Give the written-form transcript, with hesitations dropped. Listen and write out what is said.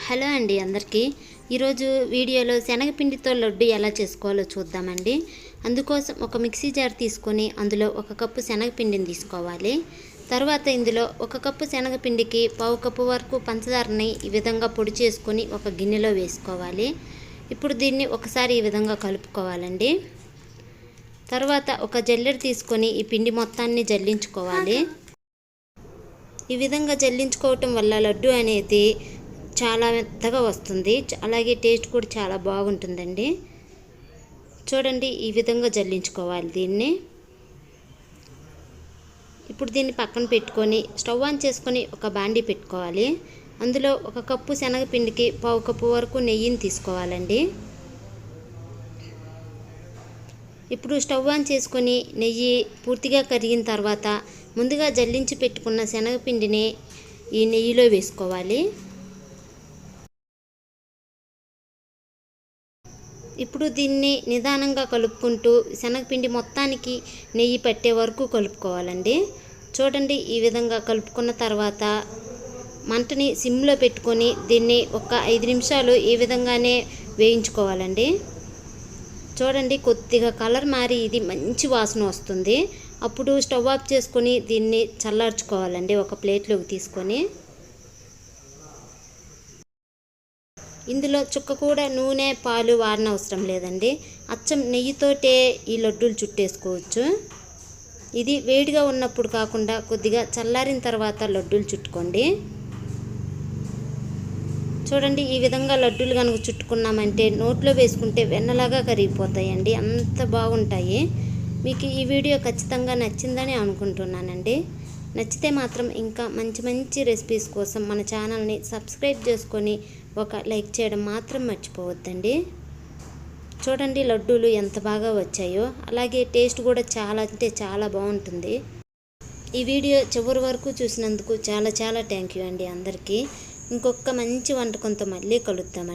Hello అండి అందరికీ ఈరోజు వీడియోలో శనగపిండితో లడ్డు ఎలా చేసుకోవాలో చూద్దామండి. అందుకోసం ఒక మిక్సీ జార్ తీసుకొని అందులో 1 కప్పు శనగపిండిని తీసుకోవాలి. తర్వాత ఇందులో 1 కప్పు శనగపిండికి 1/2 కప్పు వరకు పంచదారని ఈ విధంగా పొడి చేసుకొని ఒక గిన్నెలో వేసుకోవాలి. ఇప్పుడు దీన్ని ఒకసారి ఈ విధంగా కలుపుకోవాలండి. తర్వాత ఒక జల్లెడ తీసుకొని ఈ పిండి మొత్తాన్ని జల్లించుకోవాలి. ఈ విధంగా జల్లించుకోవటం వల్ల లడ్డు అనేది చాలా మెత్తగా వస్తుంది, అలాగే టేస్ట్ కూడా చాలా బాగుంటుందండి. చూడండి, ఈ విధంగా జల్లించుకోవాలి దీన్ని. ఇప్పుడు దీన్ని పక్కన పెట్టుకొని స్టవ్ ఆన్ చేసుకొని ఒక బాండీ పెట్టుకోవాలి. అందులో 1 కప్పు శనగపిండికి 1/2 కప్పు వరకు నెయ్యిని తీసుకోవాలండి. ఇప్పుడు స్టవ్ ఆన్ చేసుకొని నెయ్యి పూర్తిగా కరిగిన తర్వాత ముందుగా జల్లించి పెట్టుకున్న శనగపిండిని ఈ నెయ్యిలో వేసుకోవాలి. ఇప్పుడు దీన్ని నిదానంగా కలుపుకుంటూ శనగపిండి మొత్తానికి నెయ్యి పట్టే వరకు కలుపుకోవాలండి. చూడండి, ఈ విధంగా కలుపుకున్న తర్వాత మంటని సిమ్లో పెట్టుకొని దీన్ని ఒక 5 నిమిషాలు ఈ విధంగానే వేయించుకోవాలండి. చూడండి, కొద్దిగా కలర్ మారి ఇది మంచి వాసన వస్తుంది. అప్పుడు స్టవ్ ఆఫ్ చేసుకొని దీన్ని చల్లార్చుకోవాలండి ఒక ప్లేట్లోకి తీసుకొని. ఇందులో చుక్క కూడా నూనె పాలు వాడనవసరం లేదండి. అచ్చం నెయ్యితోటే ఈ లడ్డూలు చుట్టేసుకోవచ్చు. ఇది వేడిగా ఉన్నప్పుడు కాకుండా కొద్దిగా చల్లారిన తర్వాత లడ్డూలు చుట్టుకోండి. చూడండి, ఈ విధంగా లడ్డూలు కనుక చుట్టుకున్నామంటే నోట్లో వేసుకుంటే వెన్నలాగా కరిగిపోతాయండి, అంత బాగుంటాయి. మీకు ఈ వీడియో ఖచ్చితంగా నచ్చిందని అనుకుంటున్నానండి. నచ్చితే మాత్రం ఇంకా మంచి మంచి రెసిపీస్ కోసం మన ఛానల్ని సబ్స్క్రైబ్ చేసుకొని ఒక లైక్ చేయడం మాత్రం మర్చిపోవద్దండి. చూడండి, లడ్డూలు ఎంత బాగా వచ్చాయో, అలాగే టేస్ట్ కూడా చాలా అంటే చాలా బాగుంటుంది. ఈ వీడియో చివరి వరకు చూసినందుకు చాలా చాలా థ్యాంక్ యూ అండి అందరికీ. ఇంకొక మంచి వంటకంతో మళ్ళీ కలుద్దామండి.